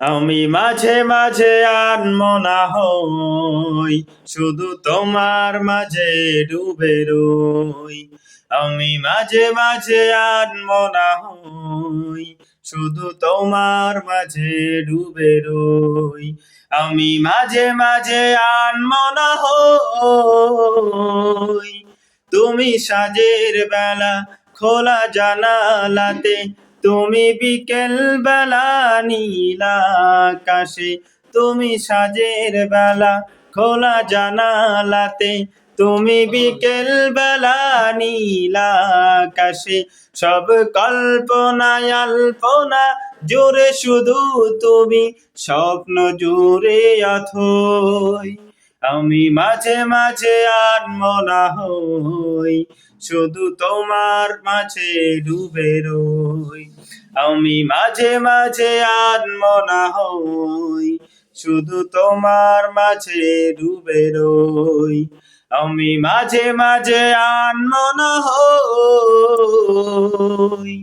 আমি মাঝে মাঝে আনমনা হই, শুধু তোমার মাঝে ডুবে রই। আমি মাঝে মাঝে আনমনা হই, শুধু তোমার মাঝে ডুবে রই। আমি মাঝে মাঝে আনমনা হই, তুমি সাজের বেলা খোলা জানালাতে, তুমি বিকেল বেলা নীল আকাশে। তুমি সাজের বেলা খোলা জানালাতে, তুমি বিকেল বেলা নীল আকাশে। সব কল্পনায় আলপনা জুড়ে শুধু তুমি, স্বপ্ন জুড়ে অথই। আমি মাঝে মাঝে আনমনা হই, শুধু তোমার মাঝে ডুবে রই। আমি মাঝে মাঝে আনমনা হই, শুধু তোমার মাঝে ডুবে রই। আমি মাঝে মাঝে আনমনা হই।